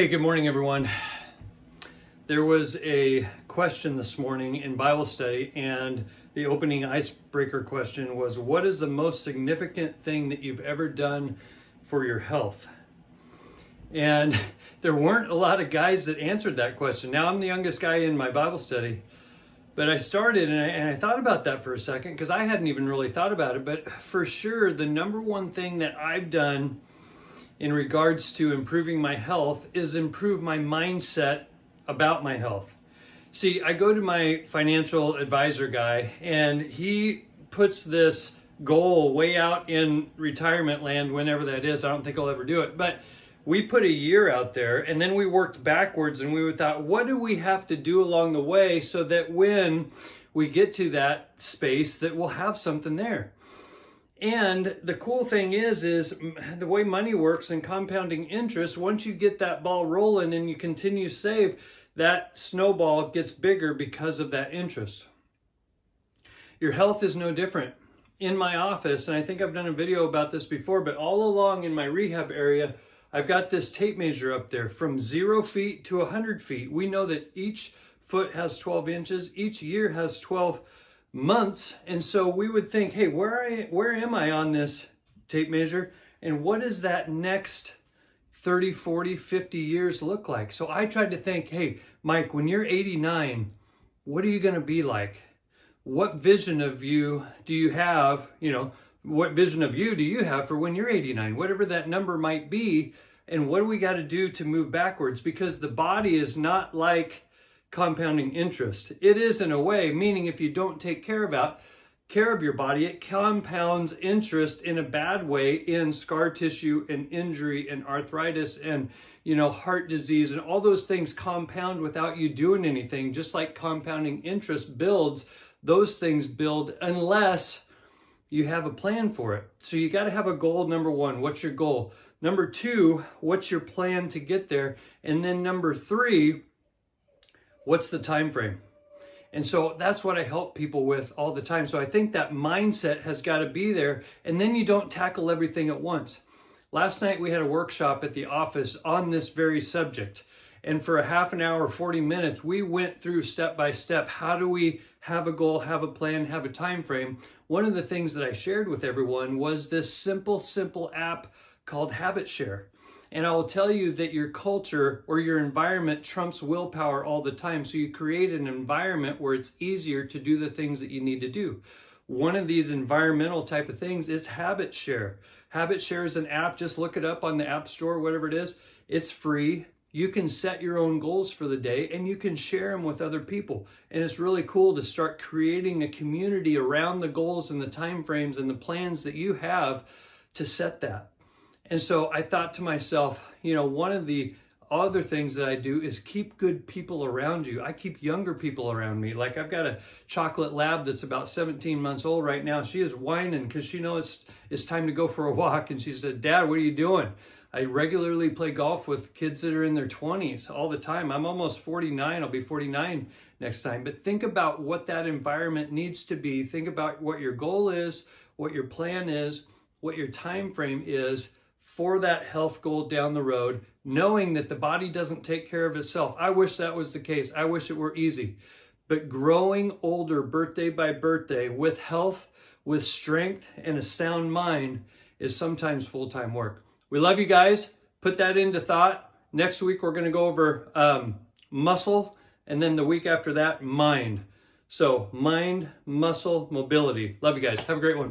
Hey, good morning, everyone. There was a question this morning in Bible study, and the opening icebreaker question was, what is the most significant thing that you've ever done for your health? And there weren't a lot of guys that answered that question. Now, I'm the youngest guy in my Bible study, but I started and I thought about that for a second because I hadn't even really thought about it. But for sure, the number one thing that I've done in regards to improving my health is improve my mindset about my health. See, I go to my financial advisor guy and he puts this goal way out in retirement land, whenever that is. I don't think I'll ever do it, but we put a year out there and then we worked backwards and we thought, what do we have to do along the way so that when we get to that space that we'll have something there? And the cool thing is the way money works and compounding interest, once you get that ball rolling and you continue to save, that snowball gets bigger because of that interest. Your health is no different. In my office, and I think I've done a video about this before, but all along in my rehab area, I've got this tape measure up there from 0 feet to 100 feet. We know that each foot has 12 inches, each year has 12 months. And so we would think, hey, where am I on this tape measure? And what does that next 30, 40, 50 years look like? So I tried to think, hey, Mike, when you're 89, what are you going to be like? What vision of you do you have? What vision of you do you have for when you're 89? Whatever that number might be. And what do we got to do to move backwards? Because the body is not like compounding interest. It is in a way, meaning if you don't take care of your body, it compounds interest in a bad way in scar tissue and injury and arthritis and heart disease, and all those things compound without you doing anything. Just like compounding interest builds, those things build unless you have a plan for it. So you got to have a goal. Number one, what's your goal? Number two, what's your plan to get there? And then number three, what's the time frame? And so that's what I help people with all the time. So I think that mindset has got to be there, and then you don't tackle everything at once. Last night we had a workshop at the office on this very subject. And for a half an hour, 40 minutes, we went through step by step. How do we have a goal, have a plan, have a time frame? One of the things that I shared with everyone was this simple app called HabitShare. And I will tell you that your culture or your environment trumps willpower all the time. So you create an environment where it's easier to do the things that you need to do. One of these environmental type of things is HabitShare. HabitShare is an app. Just look it up on the App Store, whatever it is. It's free. You can set your own goals for the day and you can share them with other people. And it's really cool to start creating a community around the goals and the time frames and the plans that you have to set that. And so I thought to myself, one of the other things that I do is keep good people around you. I keep younger people around me. Like I've got a chocolate lab that's about 17 months old right now. She is whining because she knows it's time to go for a walk. And she said, Dad, what are you doing? I regularly play golf with kids that are in their 20s all the time. I'm almost 49. I'll be 49 next time. But think about what that environment needs to be. Think about what your goal is, what your plan is, what your time frame is for that health goal down the road, knowing that the body doesn't take care of itself. I wish that was the case. I wish it were easy. But growing older birthday by birthday with health, with strength, and a sound mind is sometimes full-time work. We love you guys. Put that into thought. Next week, we're going to go over muscle, and then the week after that, mind. So mind, muscle, mobility. Love you guys. Have a great one.